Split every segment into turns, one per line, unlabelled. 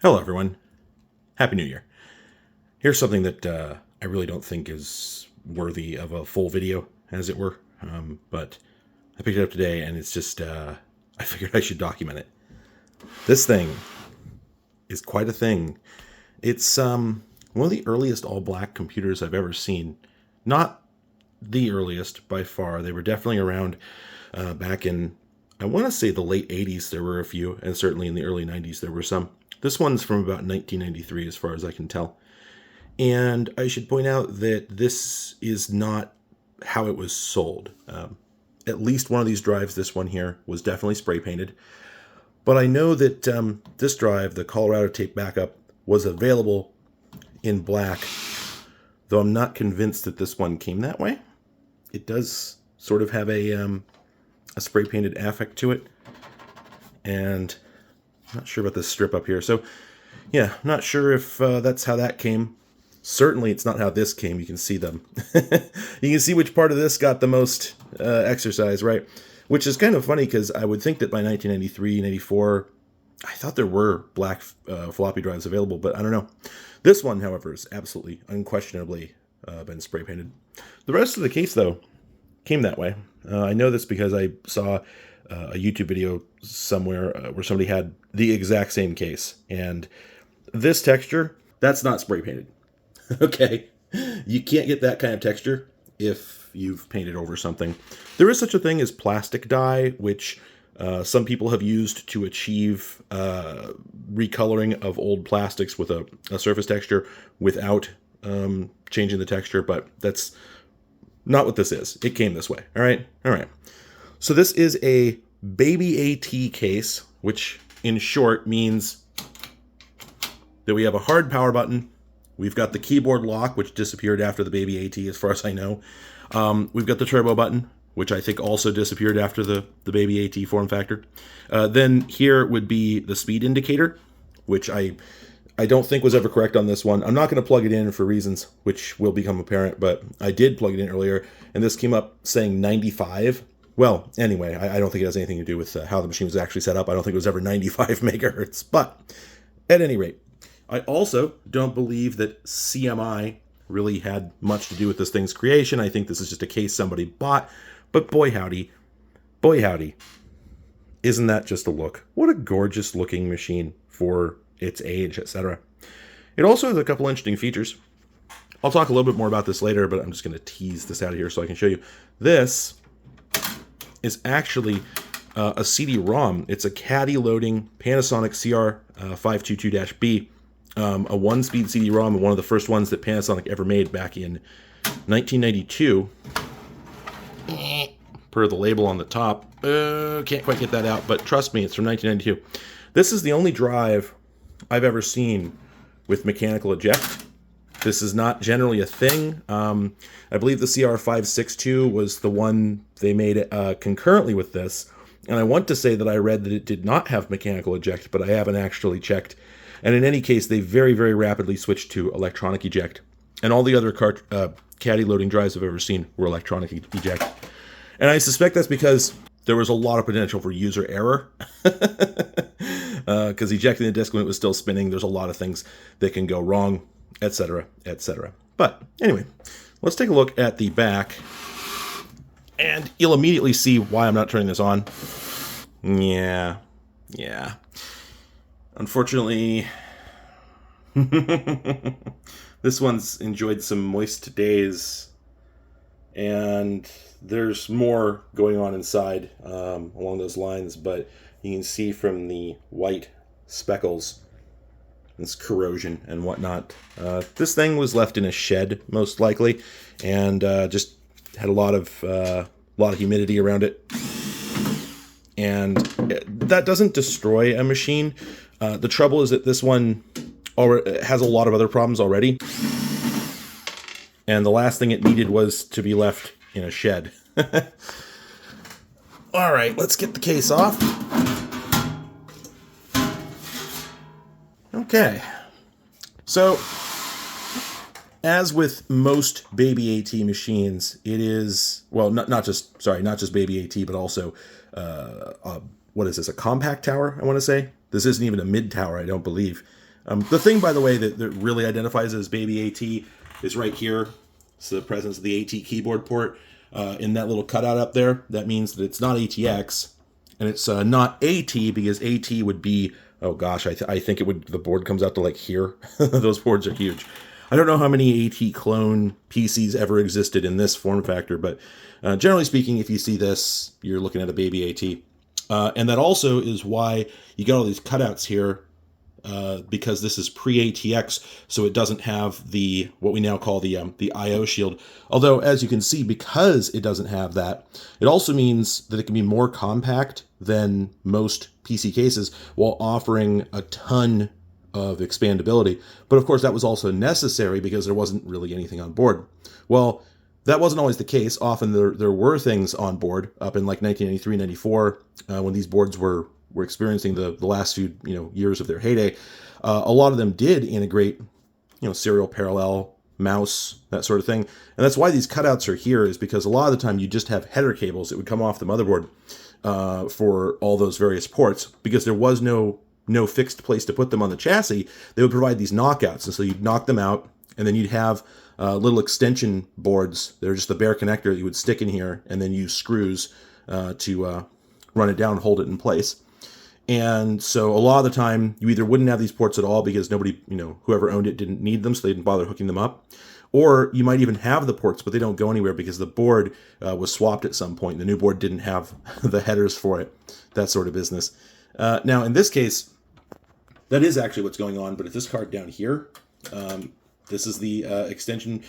Hello, everyone. Happy New Year. Here's something that I really don't think is worthy of a full video, as it were. But I picked it up today, and it's just, I figured I should document it. This thing is quite a thing. It's one of the earliest all-black computers I've ever seen. Not the earliest, by far. They were definitely around back in, I want to say, the late 80s. There were a few, and certainly in the early 90s there were some. This one's from about 1993, as far as I can tell. And I should point out that this is not how it was sold. At least one of these drives, this one here, was definitely spray painted. But I know that this drive, the Colorado tape backup, was available in black, though I'm not convinced that this one came that way. It does sort of have a spray painted affect to it. And I'm not sure about this strip up here. So, yeah, not sure if that's how that came. Certainly, it's not how this came. You can see them. You can see which part of this got the most exercise, right? Which is kind of funny because I would think that by 1993, 94, I thought there were black floppy drives available, but I don't know. This one, however, is absolutely, unquestionably been spray painted. The rest of the case, though, came that way. I know this because I saw a YouTube video somewhere where somebody had the exact same case. And this texture, that's not spray painted. Okay? You can't get that kind of texture if you've painted over something. There is such a thing as plastic dye, which some people have used to achieve recoloring of old plastics with a surface texture without changing the texture, but that's not what this is. It came this way. All right? All right. So this is a Baby AT case, which in short means that we have a hard power button. We've got the keyboard lock, which disappeared after the Baby AT, as far as I know. We've got the turbo button, which I think also disappeared after the Baby AT form factor. Then here would be the speed indicator, which I don't think was ever correct on this one. I'm not going to plug it in for reasons which will become apparent, but I did plug it in earlier, and this came up saying 95. Well, anyway, I don't think it has anything to do with how the machine was actually set up. I don't think it was ever 95 megahertz. But at any rate, I also don't believe that CMI really had much to do with this thing's creation. I think this is just a case somebody bought. But boy howdy, isn't that just a look? What a gorgeous looking machine for its age, etc. It also has a couple interesting features. I'll talk a little bit more about this later, but I'm just going to tease this out of here so I can show you. This is actually a CD-ROM. It's a caddy loading Panasonic CR522-B, a one-speed CD-ROM, and one of the first ones that Panasonic ever made back in 1992. Per the label on the top. Can't quite get that out, but trust me, it's from 1992. This is the only drive I've ever seen with mechanical eject. This is not generally a thing. I believe the CR562 was the one they made concurrently with this. And I want to say that I read that it did not have mechanical eject, but I haven't actually checked. And in any case, they very, very rapidly switched to electronic eject. And all the other caddy loading drives I've ever seen were electronic eject. And I suspect that's because there was a lot of potential for user error. Because ejecting the disk when it was still spinning, there's a lot of things that can go wrong, etc., etc. But anyway, let's take a look at the back, and you'll immediately see why I'm not turning this on. Yeah. Unfortunately, this one's enjoyed some moist days, and there's more going on inside along those lines, but you can see from the white speckles, this corrosion and whatnot. This thing was left in a shed, most likely, and just had a lot of humidity around it. And that doesn't destroy a machine. The trouble is that this one has a lot of other problems already. And the last thing it needed was to be left in a shed. All right, let's get the case off. Okay. So, as with most Baby AT machines, it is, well, not just Baby AT, but also, what is this, a compact tower, I want to say? This isn't even a mid tower, I don't believe. The thing, by the way, that really identifies it as baby AT is right here. So the presence of the AT keyboard port in that little cutout up there. That means that it's not ATX, and it's not AT because AT would be, oh gosh, I think it would, the board comes out to like here. Those boards are huge. I don't know how many AT clone PCs ever existed in this form factor, but generally speaking, if you see this, you're looking at a baby AT. And that also is why you got all these cutouts here, because this is pre-ATX, so it doesn't have the, what we now call the I/O shield. Although, as you can see, because it doesn't have that, it also means that it can be more compact than most PC cases while offering a ton of expandability. But of course, that was also necessary because there wasn't really anything on board. Well, that wasn't always the case. Often there were things on board up in like 1993, 94, when these boards were experiencing the last few years of their heyday. A lot of them did integrate serial parallel mouse, that sort of thing. And that's why these cutouts are here, is because a lot of the time you just have header cables that would come off the motherboard for all those various ports, because there was no fixed place to put them on the chassis. They would provide these knockouts, and so you'd knock them out, and then you'd have little extension boards. They're just the bare connector that you would stick in here, and then use screws to run it down, hold it in place. And so a lot of the time, you either wouldn't have these ports at all because nobody, whoever owned it didn't need them, so they didn't bother hooking them up. Or you might even have the ports, but they don't go anywhere because the board was swapped at some point. The new board didn't have the headers for it, that sort of business. Now, in this case, that is actually what's going on, but if this card down here, this is the extension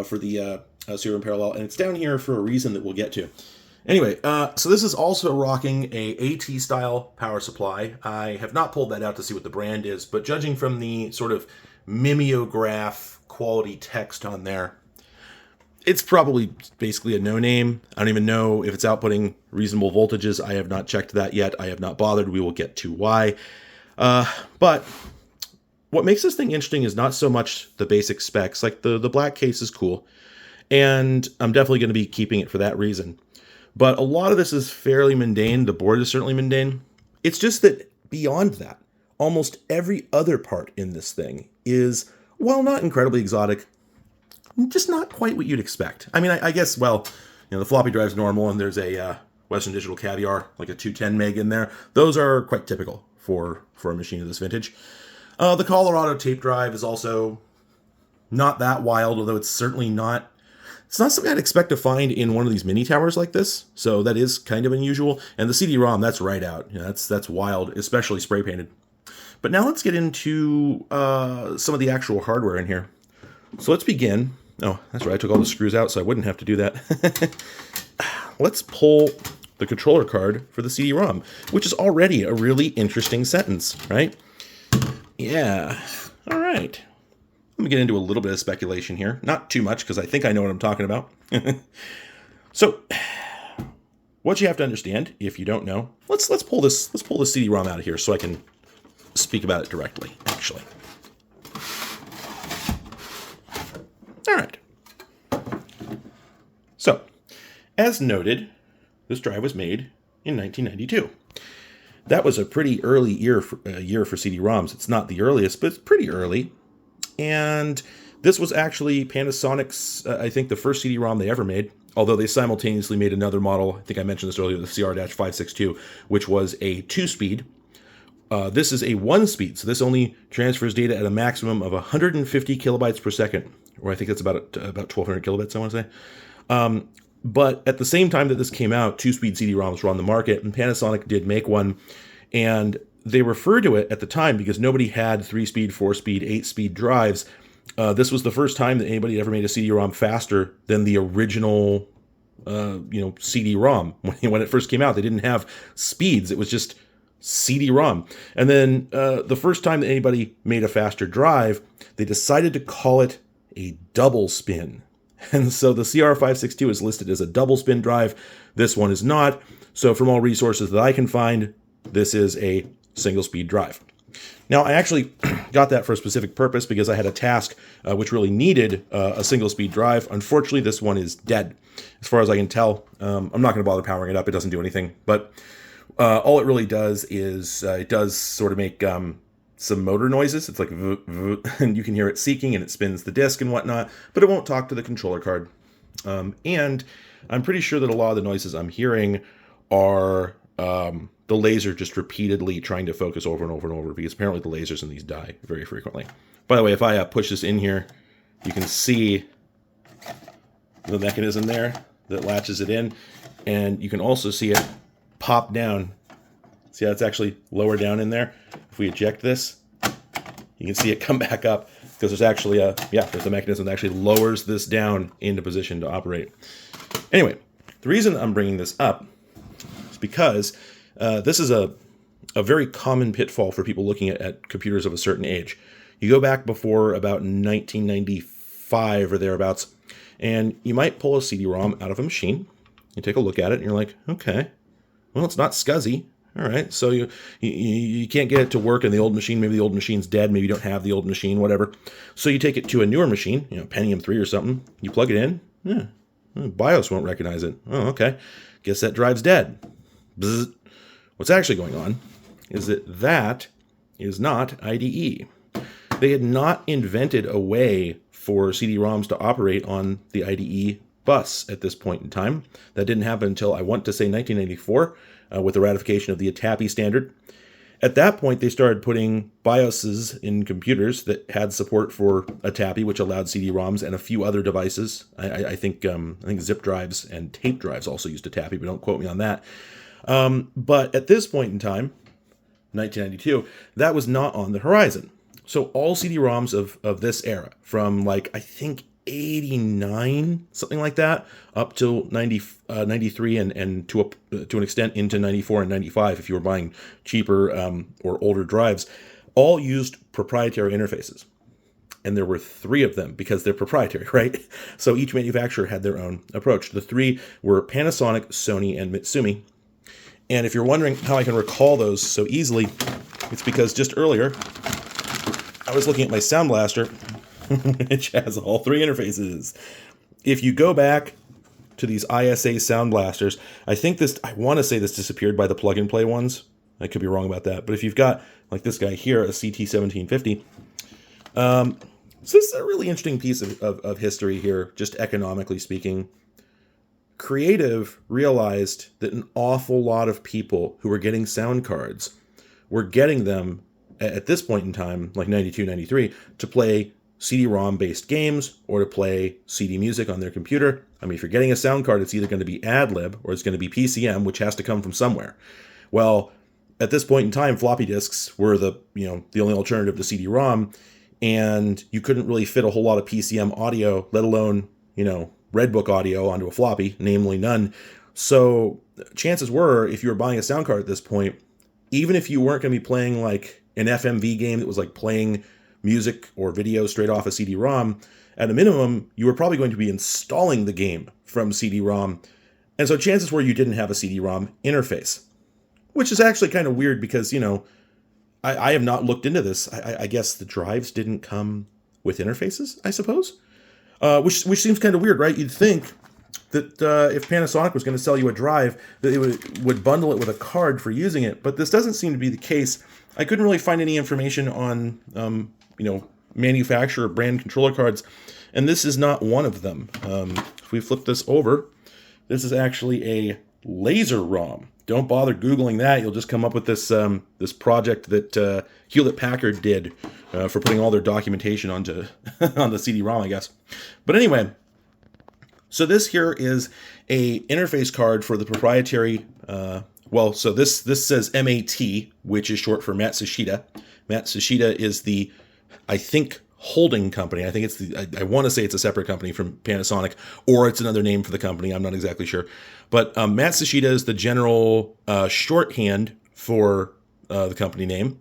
for the serial parallel, and it's down here for a reason that we'll get to. Anyway, so this is also rocking a AT-style power supply. I have not pulled that out to see what the brand is, but judging from the sort of mimeograph quality text on there, it's probably basically a no-name. I don't even know if it's outputting reasonable voltages. I have not checked that yet. I have not bothered. We will get to why. But what makes this thing interesting is not so much the basic specs. Like the black case is cool, and I'm definitely going to be keeping it for that reason. But a lot of this is fairly mundane. The board is certainly mundane. It's just that beyond that, almost every other part in this thing is, while not incredibly exotic, just not quite what you'd expect. I mean, I guess, well, the floppy drive's normal, and there's a Western Digital Caviar, like a 210 meg in there. Those are quite typical for a machine of this vintage. The Colorado tape drive is also not that wild, although it's certainly not, it's not something I'd expect to find in one of these mini towers like this. So that is kind of unusual. And the CD-ROM, that's right out. That's wild, especially spray painted. But now let's get into some of the actual hardware in here. So let's begin. Oh, that's right. I took all the screws out so I wouldn't have to do that. Let's pull the controller card for the CD-ROM, which is already a really interesting sentence, right? Yeah. All right. Let me get into a little bit of speculation here. Not too much, because I think I know what I'm talking about. So, what you have to understand, if you don't know, let's pull this CD-ROM out of here so I can speak about it directly, actually. All right. So, as noted, this drive was made in 1992. That was a pretty early year for CD-ROMs. It's not the earliest, but it's pretty early. And this was actually Panasonic's, I think, the first CD-ROM they ever made, although they simultaneously made another model, I think I mentioned this earlier, the CR-562, which was a 2-speed. This is a 1-speed, so this only transfers data at a maximum of 150 kilobytes per second, or I think that's about 1,200 kilobits, I want to say. But at the same time that this came out, 2-speed CD-ROMs were on the market, and Panasonic did make one, and they referred to it at the time because nobody had 3-speed, 4-speed, 8-speed drives. This was the first time that anybody ever made a CD-ROM faster than the original, CD-ROM. When it first came out, they didn't have speeds. It was just CD-ROM. And then the first time that anybody made a faster drive, they decided to call it a double spin. And so the CR-562 is listed as a double spin drive. This one is not. So from all resources that I can find, this is a single speed drive. Now, I actually got that for a specific purpose because I had a task which really needed a single speed drive. Unfortunately, this one is dead. As far as I can tell, I'm not going to bother powering it up. It doesn't do anything. But all it really does is it does sort of make some motor noises. It's like, and you can hear it seeking, and it spins the disc and whatnot, but it won't talk to the controller card. And I'm pretty sure that a lot of the noises I'm hearing are the laser just repeatedly trying to focus over and over and over, because apparently the lasers in these die very frequently. By the way, if I push this in here, you can see the mechanism there that latches it in, and you can also see it pop down. See how it's actually lower down in there? If we eject this, you can see it come back up, because there's actually there's a mechanism that actually lowers this down into position to operate. Anyway, the reason I'm bringing this up is because this is a very common pitfall for people looking at computers of a certain age. You go back before about 1995 or thereabouts, and you might pull a CD-ROM out of a machine. You take a look at it, and you're like, okay, well, it's not SCSI. All right, so you can't get it to work in the old machine. Maybe the old machine's dead. Maybe you don't have the old machine, whatever. So you take it to a newer machine, Pentium 3 or something. You plug it in. Yeah, BIOS won't recognize it. Oh, okay. Guess that drive's dead. Bzz. What's actually going on is that is not IDE. They had not invented a way for CD-ROMs to operate on the IDE bus at this point in time. That didn't happen until, I want to say, 1994, with the ratification of the ATAPI standard. At that point, they started putting BIOSes in computers that had support for ATAPI, which allowed CD-ROMs, and a few other devices. I think zip drives and tape drives also used ATAPI, but don't quote me on that. But at this point in time, 1992, that was not on the horizon. So all CD-ROMs of this era, from I think 89, something like that, up till 93, and to an extent into 94 and 95, if you were buying cheaper or older drives, all used proprietary interfaces. And there were 3 of them, because they're proprietary, right? So each manufacturer had their own approach. The 3 were Panasonic, Sony, and Mitsumi. And if you're wondering how I can recall those so easily, it's because just earlier, I was looking at my Sound Blaster, which has all 3 interfaces. If you go back to these ISA Sound Blasters, I want to say this disappeared by the plug-and-play ones. I could be wrong about that. But if you've got, like this guy here, a CT1750, so this is a really interesting piece of history here, just economically speaking. Creative realized that an awful lot of people who were getting sound cards were getting them at this point in time, like 92, 93, to play CD-ROM based games or to play CD music on their computer. I mean, if you're getting a sound card, it's either going to be ad-lib or it's going to be PCM, which has to come from somewhere. Well, at this point in time, floppy disks were the only alternative to CD-ROM, and you couldn't really fit a whole lot of PCM audio, let alone, Redbook audio onto a floppy, namely none. So chances were, if you were buying a sound card at this point, even if you weren't going to be playing like an FMV game that was like playing music or video straight off a CD-ROM, at a minimum, you were probably going to be installing the game from CD-ROM. And so chances were you didn't have a CD-ROM interface, which is actually kind of weird because, I have not looked into this. I guess the drives didn't come with interfaces, I suppose. Which seems kind of weird, right? You'd think that if Panasonic was going to sell you a drive, that it would bundle it with a card for using it. But this doesn't seem to be the case. I couldn't really find any information on, manufacturer brand controller cards, and this is not one of them. If we flip this over, this is actually a laser ROM. Don't bother Googling that. You'll just come up with this this project that Hewlett-Packard did for putting all their documentation onto on the CD-ROM, I guess. But anyway, so this here is a interface card for the proprietary. So this says MAT, which is short for Matsushita. Matsushita is the, I think, holding company. I think it's I want to say it's a separate company from Panasonic, or it's another name for the company. I'm not exactly sure. But Matsushita is the general shorthand for the company name.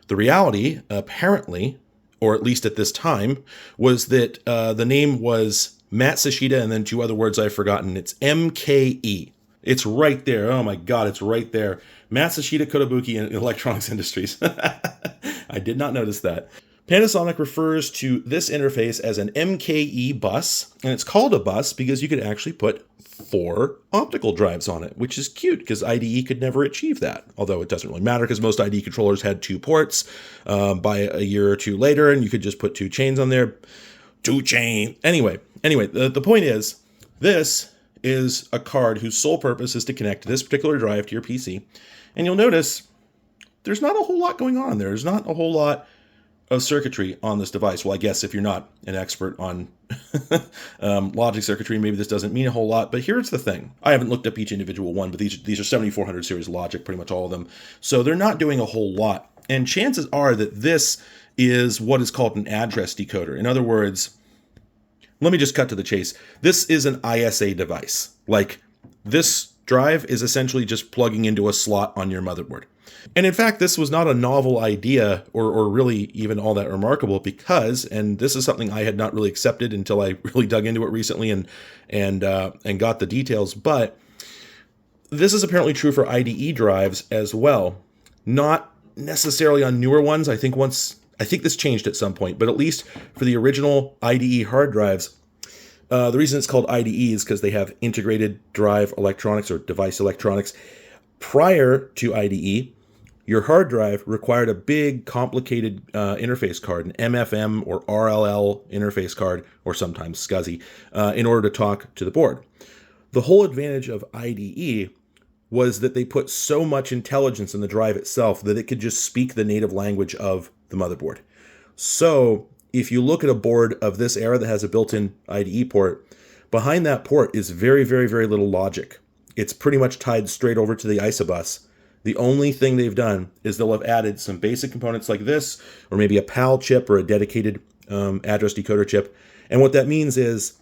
The reality, apparently, or at least at this time, was that the name was Matsushita and then 2 other words I've forgotten. It's MKE. It's right there. Oh my God, it's right there. Matsushita Kotobuki in Electronics Industries. I did not notice that. Panasonic refers to this interface as an MKE bus, and it's called a bus because you could actually put 4 optical drives on it, which is cute because IDE could never achieve that. Although it doesn't really matter because most IDE controllers had 2 ports by a year or 2 later, and you could just put 2 chains on there. 2 chain. Anyway, the point is, this is a card whose sole purpose is to connect this particular drive to your PC. And you'll notice there's not a whole lot going on there. There's not a whole lot of circuitry on this device. Well, I guess if you're not an expert on logic circuitry, maybe this doesn't mean a whole lot. But here's the thing. I haven't looked up each individual one, but these are 7400 series logic, pretty much all of them. So they're not doing a whole lot. And chances are that this is what is called an address decoder. In other words, let me just cut to the chase. This is an ISA device. Like, this drive is essentially just plugging into a slot on your motherboard. And in fact, this was not a novel idea or really even all that remarkable because, and this is something I had not really accepted until I really dug into it recently and got the details, but this is apparently true for IDE drives as well. Not necessarily on newer ones. I think this changed at some point, but at least for the original IDE hard drives, the reason it's called IDE is because they have integrated drive electronics or device electronics. Prior to IDE, your hard drive required a big, complicated interface card, an MFM or RLL interface card, or sometimes SCSI, in order to talk to the board. The whole advantage of IDE was that they put so much intelligence in the drive itself that it could just speak the native language of the motherboard. So if you look at a board of this era that has a built-in IDE port, behind that port is very, very, very little logic. It's pretty much tied straight over to the ISA bus. The only thing they've done is they'll have added some basic components like this, or maybe a PAL chip or a dedicated address decoder chip. And what that means is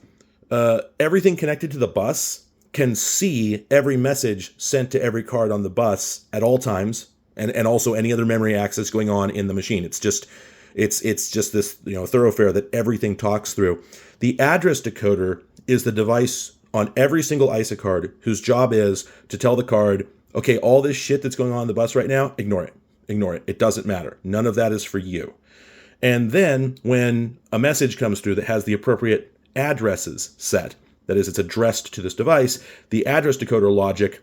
everything connected to the bus can see every message sent to every card on the bus at all times, and also any other memory access going on in the machine. It's just this thoroughfare that everything talks through. The address decoder is the device on every single ISA card whose job is to tell the card, okay, all this shit that's going on the bus right now, ignore it. Ignore it. It doesn't matter. None of that is for you. And then when a message comes through that has the appropriate addresses set, that is, it's addressed to this device, the address decoder logic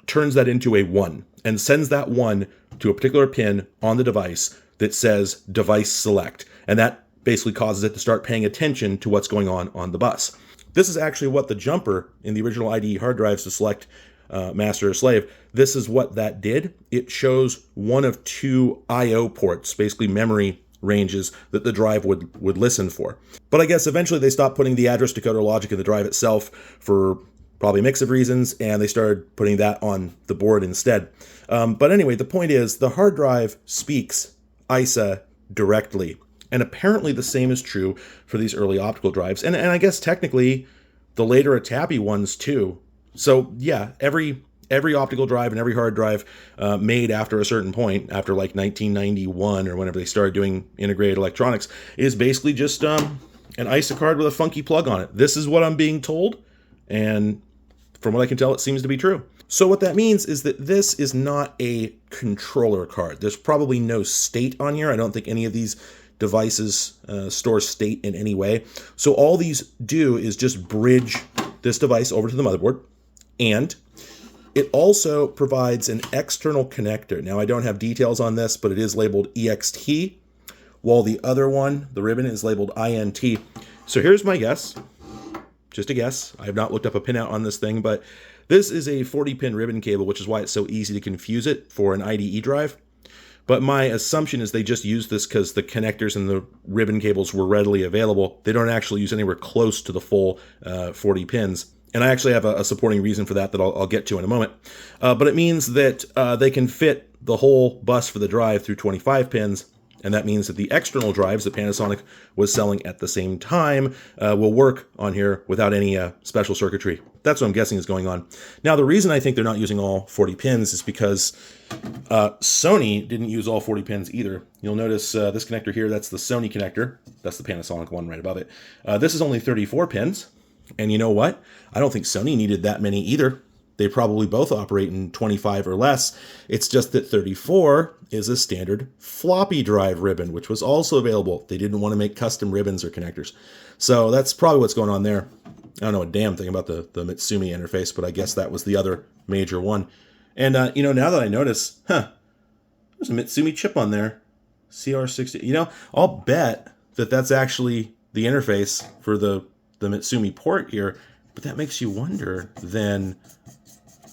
turns that into a 1 and sends that 1 to a particular pin on the device that says device select. And that basically causes it to start paying attention to what's going on the bus. This is actually what the jumper in the original IDE hard drives to select master or slave. This is what that did. It shows one of 2 I/O ports, basically memory ranges that the drive would listen for. But I guess eventually they stopped putting the address decoder logic in the drive itself for probably a mix of reasons, and they started putting that on the board instead. But anyway, the point is the hard drive speaks ISA directly. And apparently the same is true for these early optical drives. And I guess technically the later ATAPI ones too. So yeah, every optical drive and every hard drive made after a certain point, after like 1991 or whenever they started doing integrated electronics, is basically just an ISA card with a funky plug on it. This is what I'm being told, and from what I can tell, it seems to be true. So what that means is that this is not a controller card. There's probably no state on here. I don't think any of these devices store state in any way. So all these do is just bridge this device over to the motherboard, and it also provides an external connector. Now, I don't have details on this, but it is labeled EXT, while the other one, the ribbon, is labeled INT. So here's my guess, just a guess. I have not looked up a pinout on this thing, but this is a 40-pin ribbon cable, which is why it's so easy to confuse it for an IDE drive. But my assumption is they just used this because the connectors and the ribbon cables were readily available. They don't actually use anywhere close to the full 40 pins. And I actually have a supporting reason for that I'll get to in a moment. But it means that they can fit the whole bus for the drive through 25 pins. And that means that the external drives that Panasonic was selling at the same time will work on here without any special circuitry. That's what I'm guessing is going on. Now, the reason I think they're not using all 40 pins is because Sony didn't use all 40 pins either. You'll notice this connector here, that's the Sony connector. That's the Panasonic one right above it. This is only 34 pins. And you know what? I don't think Sony needed that many either. They probably both operate in 25 or less. It's just that 34 is a standard floppy drive ribbon, which was also available. They didn't want to make custom ribbons or connectors. So that's probably what's going on there. I don't know a damn thing about the Mitsumi interface, but I guess that was the other major one. And, you know, now that I notice, there's a Mitsumi chip on there. CR60. You know, I'll bet that that's actually the interface for the Mitsumi port here. But that makes you wonder, then,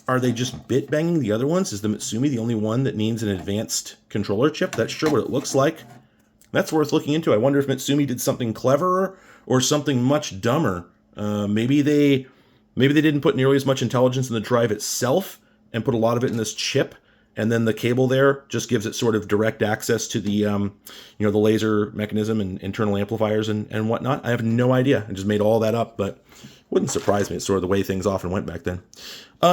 are they just bit banging the other ones? Is the Mitsumi the only one that needs an advanced controller chip? That's sure what it looks like. That's worth looking into. I wonder if Mitsumi did something cleverer or something much dumber. Maybe they didn't put nearly as much intelligence in the drive itself and put a lot of it in this chip, and then the cable there just gives it sort of direct access to the, you know, the laser mechanism and internal amplifiers and whatnot. I have no idea. I just made all that up, but wouldn't surprise me. It's sort of the way things often went back then.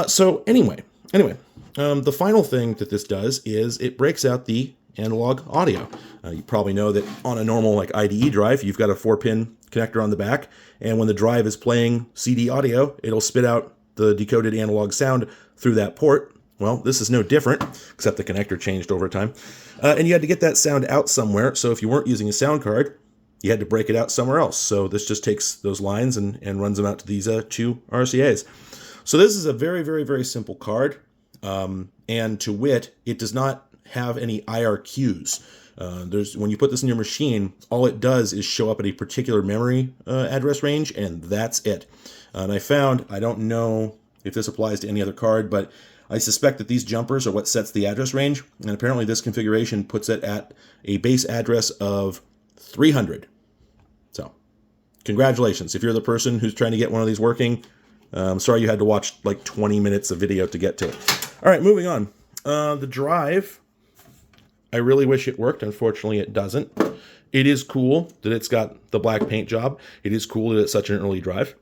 So anyway, the final thing that this does is it breaks out the analog audio. You probably know that on a normal like IDE drive, you've got a 4-pin connector on the back, and when the drive is playing CD audio, it'll spit out the decoded analog sound through that port. Well, this is no different, except the connector changed over time. And you had to get that sound out somewhere, so if you weren't using a sound card, you had to break it out somewhere else. So this just takes those lines and runs them out to these two RCAs. So this is a very, very, very simple card, and to wit, it does not have any IRQs. When you put this in your machine, all it does is show up at a particular memory address range, and that's it. And I found, I don't know if this applies to any other card, but I suspect that these jumpers are what sets the address range, and apparently this configuration puts it at a base address of 300. So, congratulations. If you're the person who's trying to get one of these working, I'm sorry you had to watch like 20 minutes of video to get to it. All right, moving on. The drive, I really wish it worked. Unfortunately, it doesn't. It is cool that it's got the black paint job. It is cool that it's such an early drive.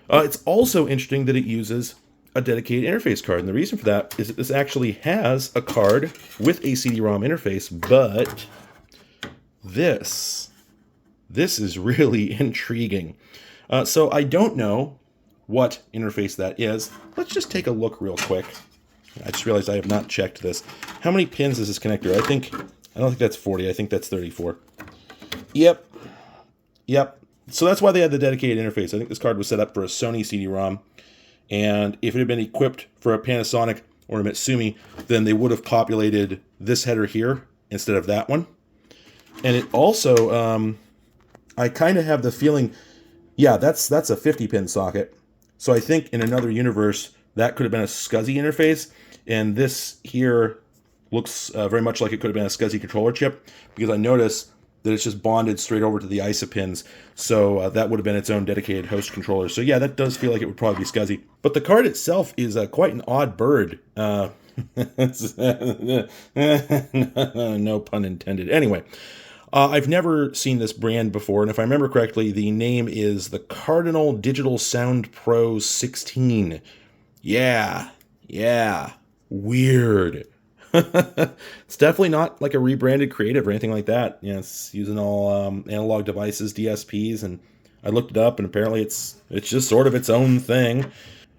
It's also interesting that it uses a dedicated interface card. And the reason for that is that this actually has a card with a CD-ROM interface, but this is really intriguing. So I don't know what interface that is. Let's just take a look real quick. I just realized I have not checked this. How many pins is this connector? I don't think that's 40. I think that's 34. Yep. So that's why they had the dedicated interface. I think this card was set up for a Sony CD-ROM. And if it had been equipped for a Panasonic or a Mitsumi, then they would have populated this header here instead of that one. And it also, I kind of have the feeling, yeah, that's a 50-pin socket. So I think in another universe, that could have been a SCSI interface. And this here looks very much like it could have been a SCSI controller chip, because I notice that it's just bonded straight over to the ISA pins. So that would have been its own dedicated host controller. So yeah, that does feel like it would probably be SCSI. But the card itself is quite an odd bird. No pun intended. Anyway, I've never seen this brand before, and if I remember correctly, the name is the Cardinal Digital Sound Pro 16. Yeah, weird. It's definitely not like a rebranded Creative or anything like that. You know, it's using all analog devices, DSPs, and I looked it up, and apparently it's just sort of its own thing.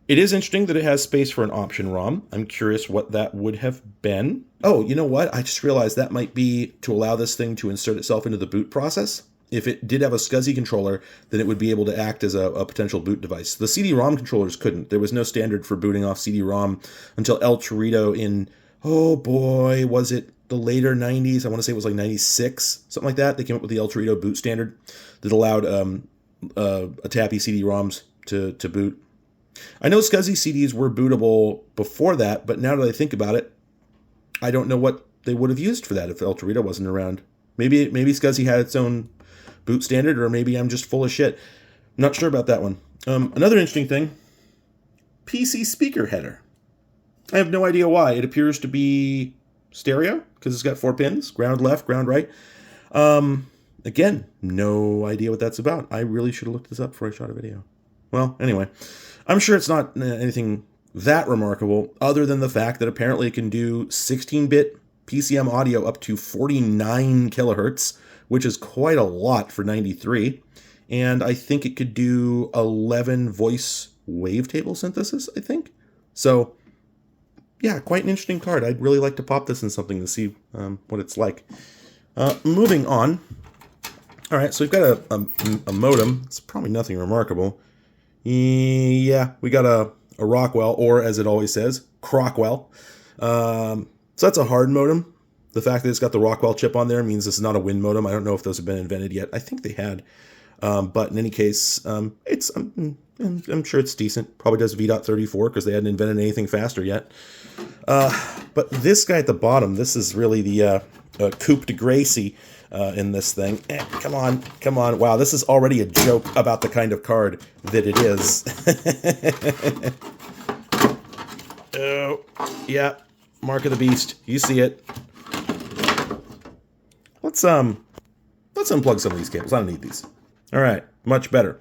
It is interesting that it has space for an option ROM. I'm curious what that would have been. Oh, you know what? I just realized that might be to allow this thing to insert itself into the boot process. If it did have a SCSI controller, then it would be able to act as a potential boot device. The CD-ROM controllers couldn't. There was no standard for booting off CD-ROM until El Torito in, oh boy, was it the later 90s? I want to say it was like 96, something like that. They came up with the El Torito boot standard that allowed a tappy CD-ROMs to boot. I know SCSI CDs were bootable before that, but now that I think about it, I don't know what they would have used for that if El Torito wasn't around. Maybe SCSI had its own boot standard, or maybe I'm just full of shit. I'm not sure about that one. Another interesting thing, PC speaker header. I have no idea why. It appears to be stereo, because it's got 4 pins, ground left, ground right. Again, no idea what that's about. I really should have looked this up before I shot a video. Well, anyway, I'm sure it's not anything that remarkable, other than the fact that apparently it can do 16-bit PCM audio up to 49 kilohertz, which is quite a lot for 93. And I think it could do 11 voice wavetable synthesis, I think. So, yeah, quite an interesting card. I'd really like to pop this in something to see what it's like. Moving on. All right, so we've got a modem. It's probably nothing remarkable. Yeah, we got a Rockwell, or as it always says, Crockwell. So that's a hard modem. The fact that it's got the Rockwell chip on there means this is not a Win modem. I don't know if those have been invented yet. I think they had. But in any case, I'm sure it's decent. Probably does V.34 because they hadn't invented anything faster yet. But this guy at the bottom, this is really the Coupe de Gracie in this thing. Come on, come on. Wow, this is already a joke about the kind of card that it is. Oh, yeah, Mark of the Beast. You see it. Let's unplug some of these cables. I don't need these. All right, much better.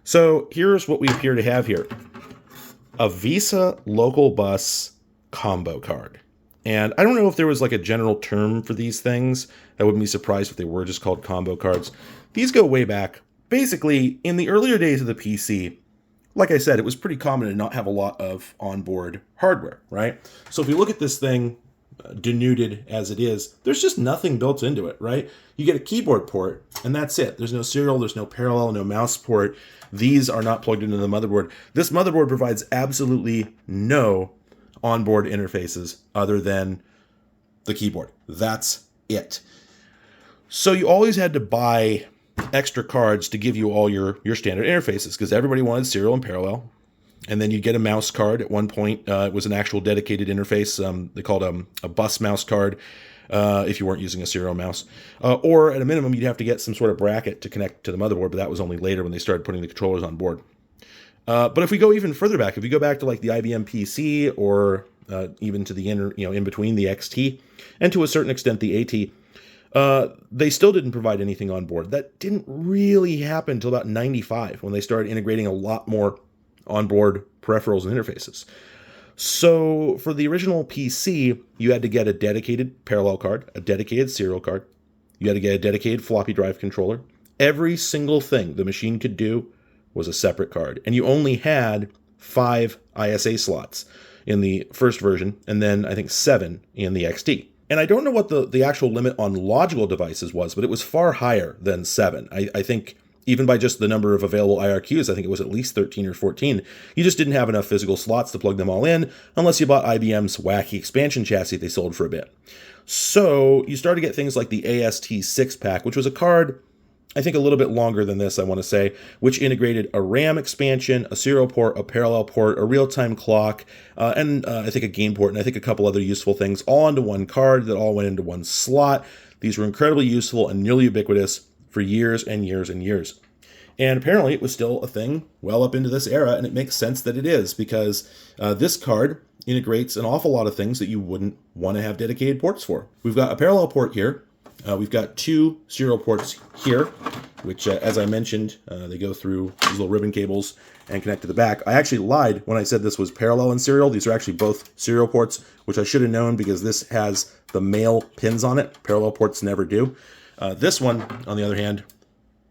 So here's what we appear to have here. A Visa local bus combo card. And I don't know if there was like a general term for these things. I wouldn't be surprised if they were just called combo cards. These go way back. Basically, in the earlier days of the PC, like I said, it was pretty common to not have a lot of onboard hardware, right? So if you look at this thing, denuded as it is, there's just nothing built into it, right? You get a keyboard port, and that's it. There's no serial, there's no parallel, no mouse port. These are not plugged into the motherboard. This motherboard provides absolutely no onboard interfaces other than the keyboard. That's it. So you always had to buy extra cards to give you all your standard interfaces because everybody wanted serial and parallel. And then you'd get a mouse card. At one point, it was an actual dedicated interface. They called a bus mouse card if you weren't using a serial mouse. Or at a minimum, you'd have to get some sort of bracket to connect to the motherboard, but that was only later when they started putting the controllers on board. But if we go even further back, if we go back to like the IBM PC or even to the in between the XT and to a certain extent the AT, they still didn't provide anything on board. That didn't really happen until about 95 when they started integrating a lot more onboard peripherals and interfaces. So for the original PC, you had to get a dedicated parallel card, a dedicated serial card. You had to get a dedicated floppy drive controller. Every single thing the machine could do was a separate card. And you only had 5 ISA slots in the first version, and then I think 7 in the XT. And I don't know what the actual limit on logical devices was, but it was far higher than 7. I think even by just the number of available IRQs, I think it was at least 13 or 14. You just didn't have enough physical slots to plug them all in, unless you bought IBM's wacky expansion chassis they sold for a bit. So you started to get things like the AST 6-pack, which was a card, I think a little bit longer than this, I want to say, which integrated a RAM expansion, a serial port, a parallel port, a real-time clock, and I think a game port, and I think a couple other useful things, all onto one card that all went into one slot. These were incredibly useful and nearly ubiquitous for years and years and years. And apparently it was still a thing well up into this era, and it makes sense that it is, because this card integrates an awful lot of things that you wouldn't want to have dedicated ports for. We've got a parallel port here. We've got 2 serial ports here, which, as I mentioned, they go through these little ribbon cables and connect to the back. I actually lied when I said this was parallel and serial. These are actually both serial ports, which I should have known because this has the male pins on it. Parallel ports never do. This one, on the other hand,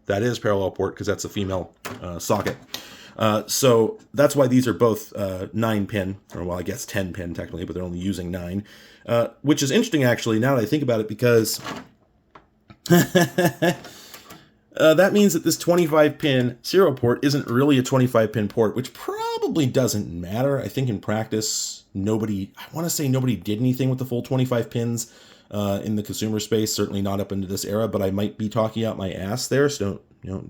that is parallel port because that's a female socket. So that's why these are both 9-pin, or well, I guess 10-pin technically, but they're only using 9, which is interesting actually now that I think about it, because that means that this 25-pin serial port isn't really a 25-pin port, which probably doesn't matter. I think in practice, I want to say nobody did anything with the full 25 pins in the consumer space, certainly not up into this era, but I might be talking out my ass there, so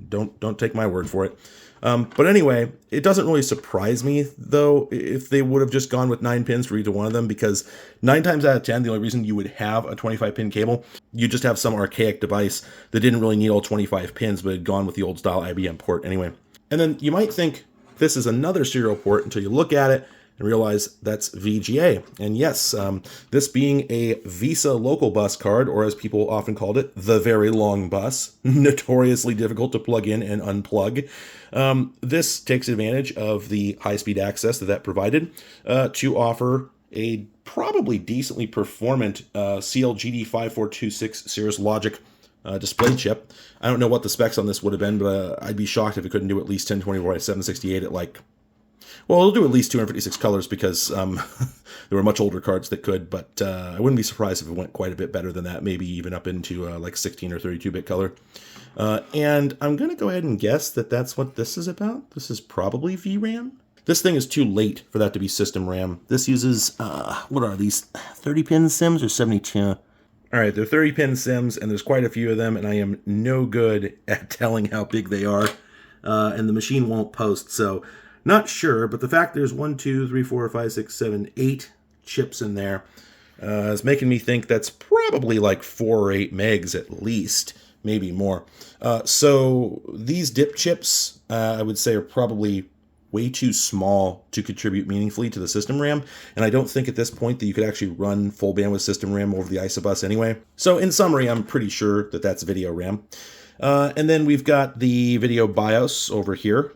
don't take my word for it. But anyway, it doesn't really surprise me, though, if they would have just gone with 9 pins for either one of them, because 9 times out of 10, the only reason you would have a 25-pin cable, you just have some archaic device that didn't really need all 25 pins, but had gone with the old-style IBM port anyway. And then you might think this is another serial port until you look at it and realize that's VGA. And yes, this being a Visa local bus card, or as people often called it, the very long bus, notoriously difficult to plug in and unplug, this takes advantage of the high-speed access that provided to offer a probably decently performant CLGD5426 Cirrus Logic display chip. I don't know what the specs on this would have been, but I'd be shocked if it couldn't do at least 1024 by 768 at like, well, it'll do at least 256 colors because there were much older cards that could, but I wouldn't be surprised if it went quite a bit better than that, maybe even up into like 16 or 32-bit color. And I'm going to go ahead and guess that that's what this is about. This is probably VRAM. This thing is too late for that to be system RAM. This uses, what are these, 30-pin SIMs or 72? All right, they're 30-pin SIMs, and there's quite a few of them, and I am no good at telling how big they are, and the machine won't post, so not sure, but the fact there's 1, 2, 3, 4, 5, 6, 7, 8 chips in there is making me think that's probably like 4 or 8 megs at least, maybe more. So these dip chips, I would say, are probably way too small to contribute meaningfully to the system RAM, and I don't think at this point that you could actually run full bandwidth system RAM over the ISOBus anyway. So in summary, I'm pretty sure that that's video RAM. And then we've got the video BIOS over here.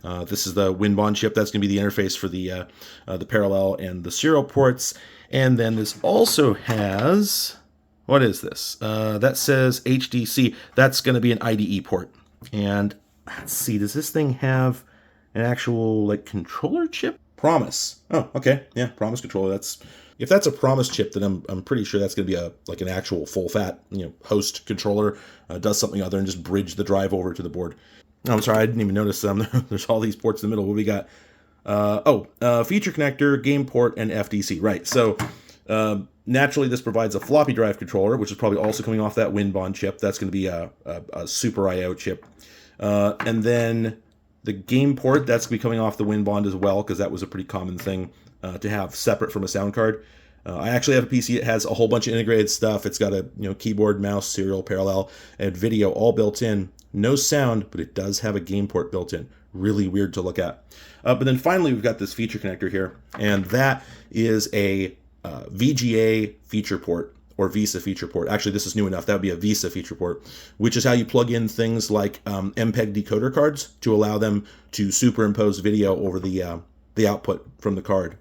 This is the WinBond chip. That's going to be the interface for the parallel and the serial ports. And then this also has, what is this? That says HDC. That's going to be an IDE port. And let's see, does this thing have an actual like controller chip? Promise. Oh, okay. Yeah, Promise controller. If that's a Promise chip, then I'm pretty sure that's going to be like an actual full fat, host controller. Does something other than just bridge the drive over to the board. Oh, I'm sorry, I didn't even notice there's all these ports in the middle. What we got? Feature connector, game port, and FDC. Right. So naturally, this provides a floppy drive controller, which is probably also coming off that WinBond chip. That's going to be a Super I/O chip, and then the game port, that's going to be coming off the WinBond as well, because that was a pretty common thing to have separate from a sound card. I actually have a PC that has a whole bunch of integrated stuff. It's got a keyboard, mouse, serial, parallel, and video all built in. No sound, but it does have a game port built in. Really weird to look at. But then finally, we've got this feature connector here, and that is a VGA feature port, or VESA feature port. Actually, this is new enough. That would be a VESA feature port, which is how you plug in things like MPEG decoder cards to allow them to superimpose video over the output from the card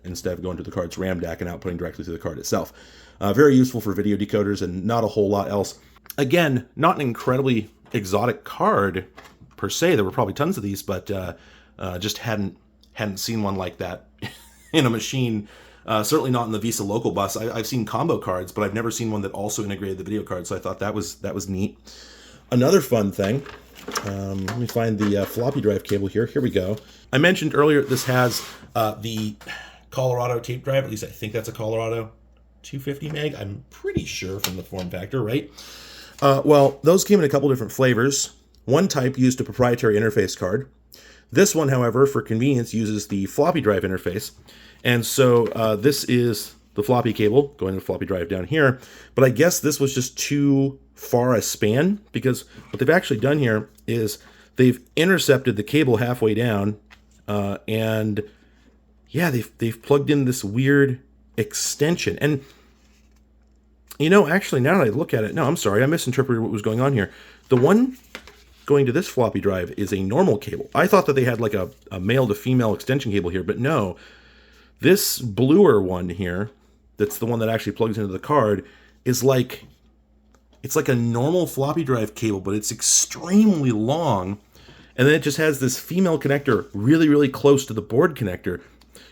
instead of going to the card's RAM DAC and outputting directly to the card itself. Very useful for video decoders and not a whole lot else. Again, not an incredibly exotic card per se. There were probably tons of these, but just hadn't seen one like that in a machine. Certainly not in the VESA local bus. I've seen combo cards, but I've never seen one that also integrated the video card. So I thought that was neat. Another fun thing. Let me find the floppy drive cable here. Here we go. I mentioned earlier this has the Colorado tape drive. At least I think that's a Colorado 250 meg. I'm pretty sure from the form factor, right? Well, those came in a couple different flavors. One type used a proprietary interface card. This one, however, for convenience, uses the floppy drive interface. And so this is the floppy cable going to the floppy drive down here. But I guess this was just too far a span, because what they've actually done here is they've intercepted the cable halfway down, and yeah, they've plugged in this weird extension. And actually, now that I look at it, no, I'm sorry, I misinterpreted what was going on here. The one going to this floppy drive is a normal cable. I thought that they had like a male to female extension cable here, but no. This bluer one here, that's the one that actually plugs into the card, is like, it's like a normal floppy drive cable, but it's extremely long. And then it just has this female connector really, really close to the board connector.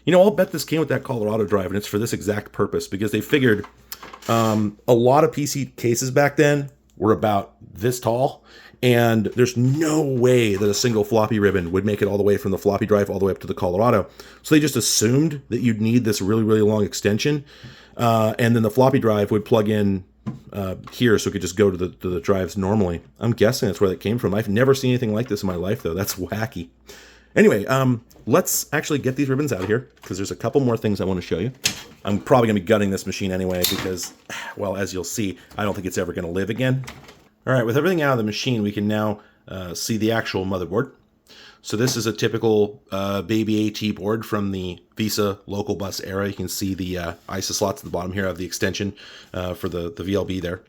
I'll bet this came with that Colorado drive, and it's for this exact purpose, because they figured a lot of PC cases back then were about this tall, and there's no way that a single floppy ribbon would make it all the way from the floppy drive all the way up to the Colorado. So they just assumed that you'd need this really, really long extension, and then the floppy drive would plug in here, so it could just go to the drives normally. I'm guessing that's where that came from. I've never seen anything like this in my life, though. That's wacky. Anyway, let's actually get these ribbons out of here, because there's a couple more things I want to show you. I'm probably going to be gutting this machine anyway, because, well, as you'll see, I don't think it's ever going to live again. All right, with everything out of the machine, we can now see the actual motherboard. So this is a typical baby AT board from the VESA local bus era. You can see the ISA slots at the bottom here of the extension for the VLB there.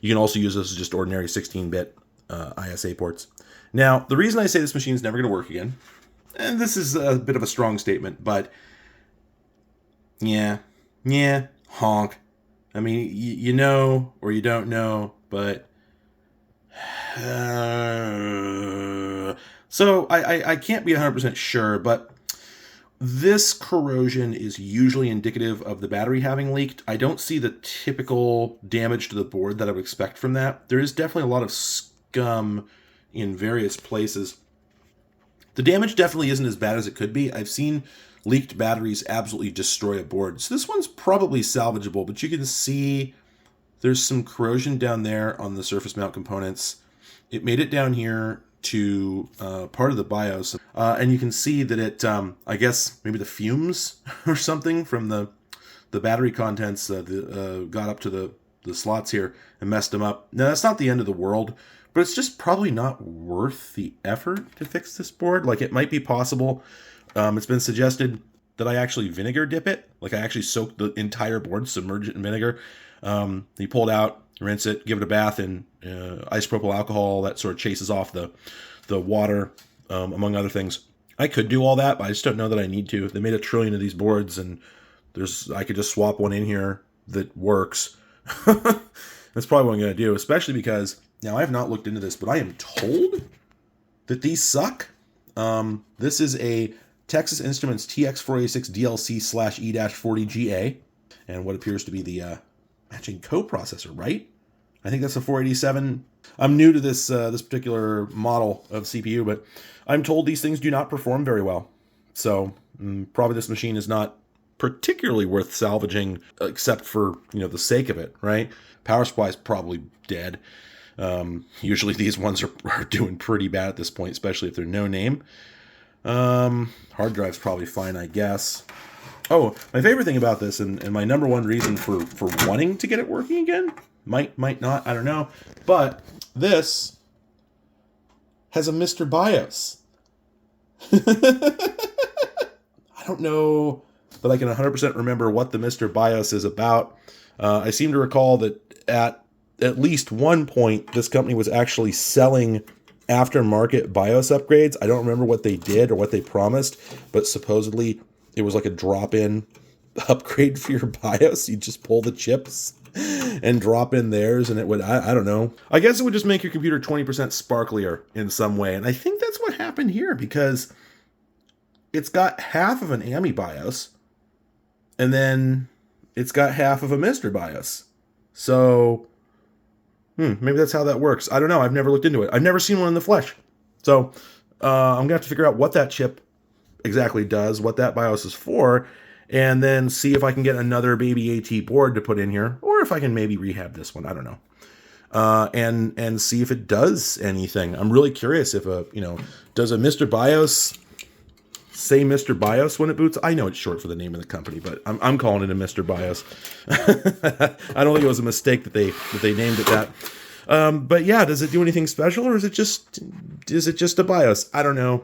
You can also use this as just ordinary 16-bit ISA ports. Now, the reason I say this machine is never going to work again, and this is a bit of a strong statement, but yeah, honk. I mean, you know or you don't know, but... So I can't be 100% sure, but this corrosion is usually indicative of the battery having leaked. I don't see the typical damage to the board that I would expect from that. There is definitely a lot of gum in various places. The damage definitely isn't as bad as it could be. I've seen leaked batteries absolutely destroy a board. So this one's probably salvageable, but you can see there's some corrosion down there on the surface mount components. It made it down here to part of the BIOS, and you can see that it, I guess maybe the fumes or something from the battery contents got up to the slots here and messed them up. Now that's not the end of the world, but it's just probably not worth the effort to fix this board. Like, it might be possible. It's been suggested that I actually vinegar dip it. Like, I actually soak the entire board, submerge it in vinegar. You pull it out, rinse it, give it a bath in isopropyl alcohol. That sort of chases off the water, among other things. I could do all that, but I just don't know that I need to. They made 1 trillion of these boards, and I could just swap one in here that works. That's probably what I'm going to do, especially because, now I have not looked into this, but I am told that these suck. This is a Texas Instruments TX486 DLC/E-40GA, and what appears to be the matching coprocessor, right? I think that's a 487. I'm new to this particular model of CPU, but I'm told these things do not perform very well. So probably this machine is not particularly worth salvaging, except for, the sake of it, right? Power supply is probably dead. Usually these ones are doing pretty bad at this point, especially if they're no name. Hard drive's probably fine, I guess. Oh, my favorite thing about this, and my number one reason for wanting to get it working again, might not, I don't know, but this has a Mr. BIOS. I don't know that I can 100% remember what the Mr. BIOS is about. I seem to recall that at least one point, this company was actually selling aftermarket BIOS upgrades. I don't remember what they did or what they promised, but supposedly it was like a drop-in upgrade for your BIOS. You just pull the chips and drop in theirs, and it would, I don't know. I guess it would just make your computer 20% sparklier in some way. And I think that's what happened here, because it's got half of an AMI BIOS, and then it's got half of a Mr. BIOS. So, maybe that's how that works. I don't know. I've never looked into it. I've never seen one in the flesh. So, I'm going to have to figure out what that chip exactly does, what that BIOS is for, and then see if I can get another baby AT board to put in here, or if I can maybe rehab this one. I don't know. And see if it does anything. I'm really curious if does a Mr. BIOS say Mr. BIOS when it boots? I know it's short for the name of the company, but I'm calling it a Mr. BIOS. I don't think it was a mistake that they named it that. But yeah, does it do anything special, or is it just a BIOS? I don't know.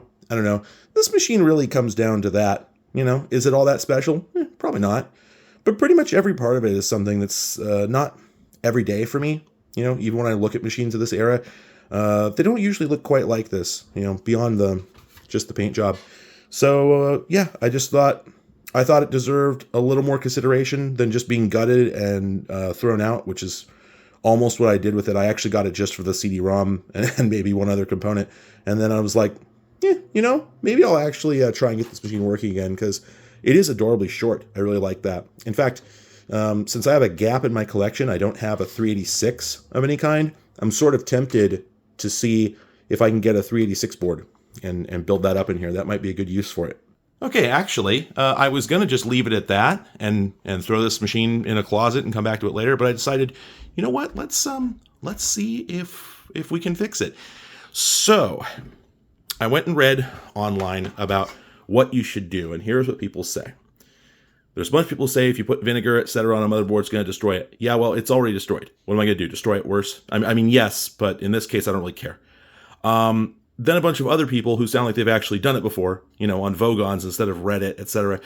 This machine really comes down to that. Is it all that special? Probably not. But pretty much every part of it is something that's not every day for me. Even when I look at machines of this era, they don't usually look quite like this, beyond just the paint job. So, yeah, I thought it deserved a little more consideration than just being gutted and thrown out, which is almost what I did with it. I actually got it just for the CD-ROM and maybe one other component. And then I was like, maybe I'll actually try and get this machine working again, because it is adorably short. I really like that. In fact, since I have a gap in my collection, I don't have a 386 of any kind. I'm sort of tempted to see if I can get a 386 board and build that up in here. That might be a good use for it. Okay, actually, I was going to just leave it at that and throw this machine in a closet and come back to it later, but I decided, you know what? Let's see if we can fix it. So, I went and read online about what you should do, and here's what people say. There's a bunch of people say if you put vinegar, etc. on a motherboard, it's going to destroy it. Yeah, well, it's already destroyed. What am I going to do? Destroy it worse? I mean, yes, but in this case, I don't really care. Then a bunch of other people who sound like they've actually done it before, on Vogons instead of Reddit, etc.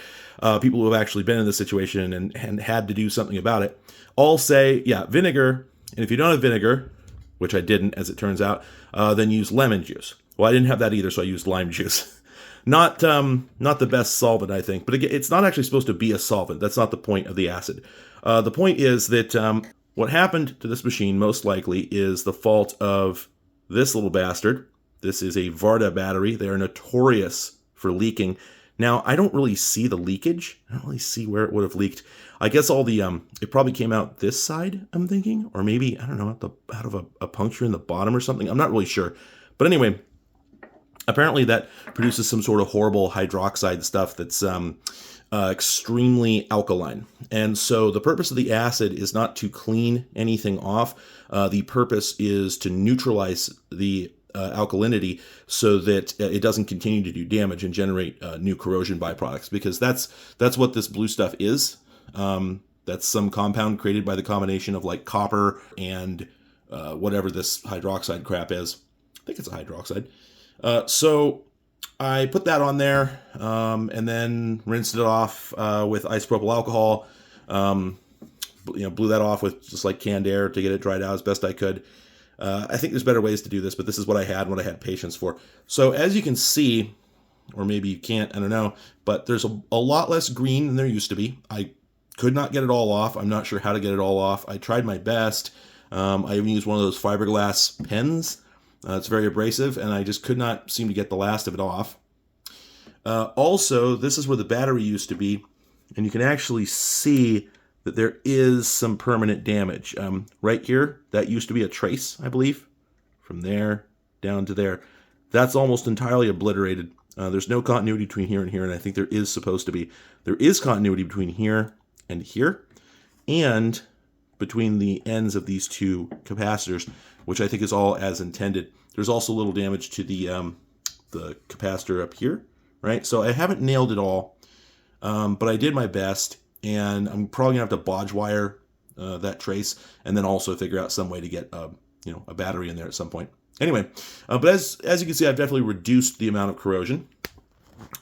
People who have actually been in this situation and had to do something about it, all say, yeah, vinegar. And if you don't have vinegar, which I didn't, as it turns out, then use lemon juice. Well, I didn't have that either, so I used lime juice. Not the best solvent, I think. But again, it's not actually supposed to be a solvent. That's not the point of the acid. The point is that what happened to this machine, most likely, is the fault of this little bastard. This is a Varda battery. They are notorious for leaking. Now, I don't really see the leakage. I don't really see where it would have leaked. I guess all the, it probably came out this side, I'm thinking, or maybe, I don't know, out of a puncture in the bottom or something. I'm not really sure. But anyway, apparently that produces some sort of horrible hydroxide stuff that's extremely alkaline. And so the purpose of the acid is not to clean anything off. The purpose is to neutralize the alkalinity so that it doesn't continue to do damage and generate new corrosion byproducts, because that's what this blue stuff is. That's some compound created by the combination of like copper and whatever this hydroxide crap is. I think it's a hydroxide. So I put that on there and then rinsed it off with isopropyl alcohol. Blew that off with just like canned air to get it dried out as best I could. I think there's better ways to do this, but this is what I had and what I had patience for. So as you can see, or maybe you can't, I don't know, but there's a lot less green than there used to be. I could not get it all off. I'm not sure how to get it all off. I tried my best. I even used one of those fiberglass pens. It's very abrasive, and I just could not seem to get the last of it off. Also, this is where the battery used to be, and you can actually see that there is some permanent damage. Right here, that used to be a trace, I believe, from there down to there. That's almost entirely obliterated. There's no continuity between here and here, and I think there is supposed to be. There is continuity between here and here, and between the ends of these two capacitors, which I think is all as intended. There's also a little damage to the capacitor up here, right? So I haven't nailed it all, but I did my best. And I'm probably gonna have to bodge wire that trace, and then also figure out some way to get a battery in there at some point. Anyway, but as you can see, I've definitely reduced the amount of corrosion.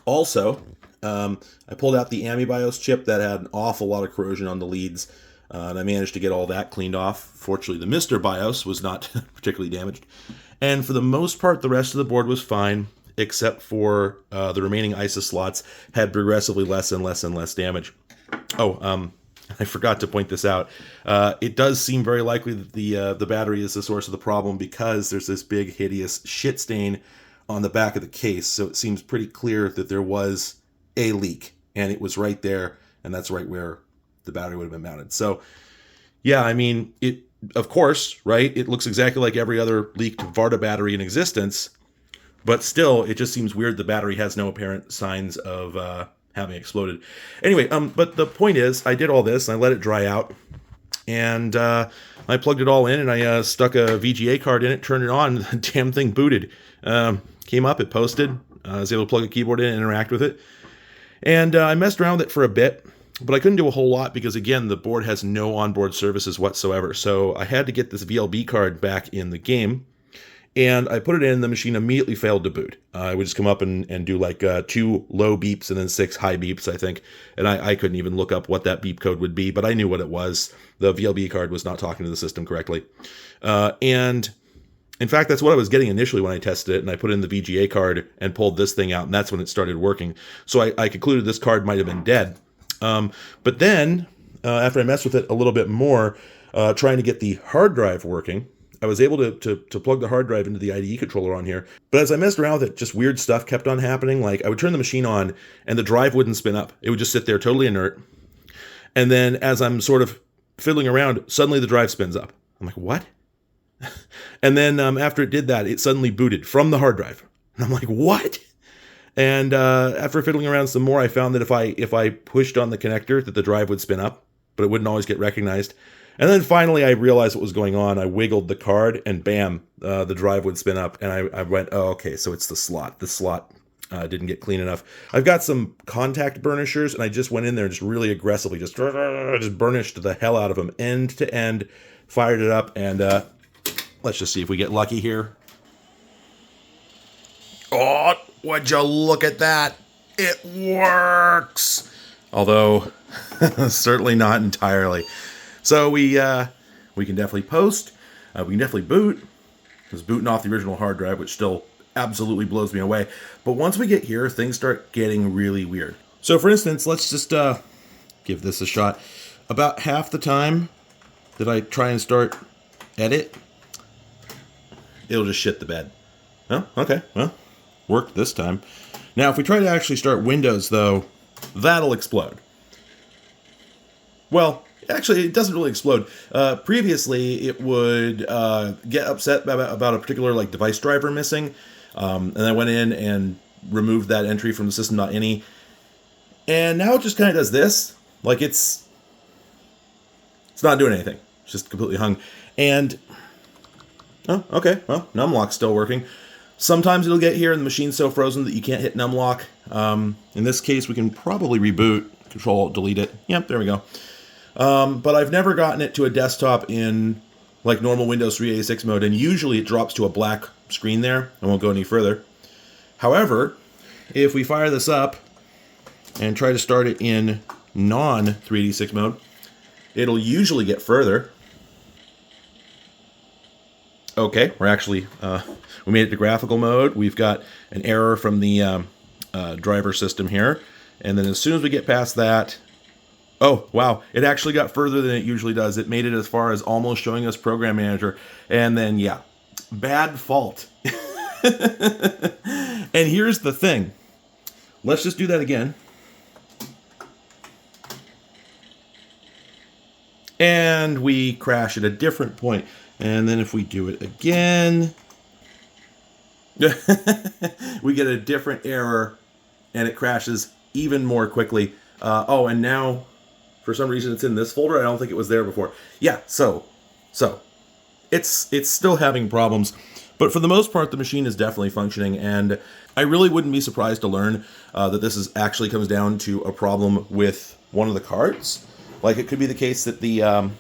Also, I pulled out the AmiBIOS chip that had an awful lot of corrosion on the leads, and I managed to get all that cleaned off. Fortunately, the Mr. BIOS was not particularly damaged, and for the most part, the rest of the board was fine, except for the remaining ISA slots had progressively less and less and less damage. Oh, I forgot to point this out. It does seem very likely that the battery is the source of the problem, because there's this big, hideous shit stain on the back of the case. So it seems pretty clear that there was a leak, and it was right there, and that's right where the battery would have been mounted. So, yeah, I mean, of course, right? It looks exactly like every other leaked Varta battery in existence, but still, it just seems weird the battery has no apparent signs of having exploded. Anyway, but the point is, I did all this, and I let it dry out, and I plugged it all in, and I stuck a VGA card in it, turned it on, and the damn thing booted. Came up, it posted, I was able to plug a keyboard in and interact with it, and I messed around with it for a bit, but I couldn't do a whole lot because, again, the board has no onboard services whatsoever, so I had to get this VLB card back in the game. And I put it in, the machine immediately failed to boot. I would just come up and do like 2 low beeps and then 6 high beeps, I think. And I couldn't even look up what that beep code would be, but I knew what it was. The VLB card was not talking to the system correctly. And in fact, that's what I was getting initially when I tested it, and I put in the VGA card and pulled this thing out, and that's when it started working. So I concluded this card might have been dead. But then, after I messed with it a little bit more, trying to get the hard drive working, I was able to plug the hard drive into the IDE controller on here. But as I messed around with it, just weird stuff kept on happening. Like, I would turn the machine on, and the drive wouldn't spin up. It would just sit there totally inert. And then as I'm sort of fiddling around, suddenly the drive spins up. I'm like, what? And then after it did that, it suddenly booted from the hard drive. And I'm like, what? And after fiddling around some more, I found that if I pushed on the connector, that the drive would spin up, but it wouldn't always get recognized. And then finally, I realized what was going on. I wiggled the card, and bam, the drive would spin up. And I went, oh, okay, so it's the slot. The slot didn't get clean enough. I've got some contact burnishers, and I just went in there and just really aggressively just burnished the hell out of them, end to end, fired it up, and let's just see if we get lucky here. Oh, would you look at that? It works! Although, certainly not entirely. So we can definitely post, we can definitely boot, because booting off the original hard drive, which still absolutely blows me away. But once we get here, things start getting really weird. So for instance, let's just give this a shot. About half the time that I try and start edit, it'll just shit the bed. Oh, okay, well, worked this time. Now, if we try to actually start Windows, though, that'll explode. Well, actually, it doesn't really explode. Previously, it would get upset about a particular like device driver missing, and I went in and removed that entry from the system.ini, and now it just kind of does this. Like it's not doing anything. It's just completely hung. And oh, okay, well, numlock's still working. Sometimes it'll get here and the machine's so frozen that you can't hit numlock. In this case, we can probably reboot, Control delete it. Yep, there we go. But I've never gotten it to a desktop in like normal Windows 386 mode, and usually it drops to a black screen there. I won't go any further. However, if we fire this up and try to start it in non-386 mode, it'll usually get further. Okay, we're actually, we made it to graphical mode. We've got an error from the driver system here. And then as soon as we get past that, oh, wow, it actually got further than it usually does. It made it as far as almost showing us Program Manager. And then, yeah, bad fault. And here's the thing. Let's just do that again. And we crash at a different point. And then if we do it again, we get a different error and it crashes even more quickly. Oh, and now for some reason it's in this folder. I don't think it was there before. Yeah, so it's still having problems, but for the most part, the machine is definitely functioning. And I really wouldn't be surprised to learn that this is actually comes down to a problem with one of the cards. Like it could be the case that the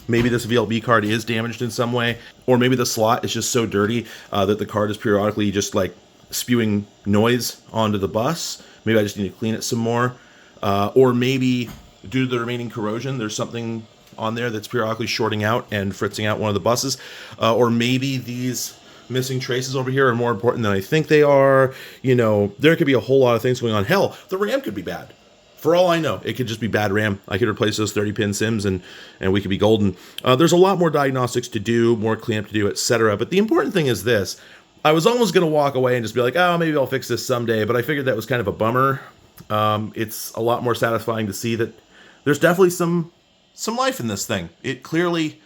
maybe this VLB card is damaged in some way, or maybe the slot is just so dirty that the card is periodically just like spewing noise onto the bus. Maybe I just need to clean it some more. Or maybe due to the remaining corrosion, there's something on there that's periodically shorting out and fritzing out one of the buses. Or maybe these missing traces over here are more important than I think they are. You know, there could be a whole lot of things going on. Hell, the RAM could be bad. For all I know, it could just be bad RAM. I could replace those 30-pin SIMs and we could be golden. There's a lot more diagnostics to do, more cleanup to do, etc. But the important thing is this. I was almost going to walk away and just be like, oh, maybe I'll fix this someday. But I figured that was kind of a bummer. It's a lot more satisfying to see that there's definitely some life in this thing. It clearly,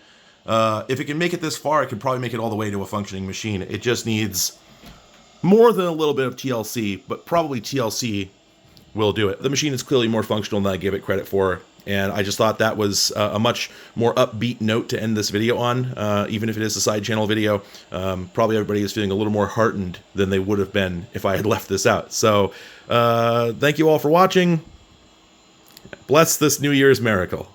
if it can make it this far, it can probably make it all the way to a functioning machine. It just needs more than a little bit of TLC, but probably TLC will do it. The machine is clearly more functional than I give it credit for, and I just thought that was a much more upbeat note to end this video on, even if it is a side channel video. Probably everybody is feeling a little more heartened than they would have been if I had left this out. So, thank you all for watching. Bless this New Year's miracle.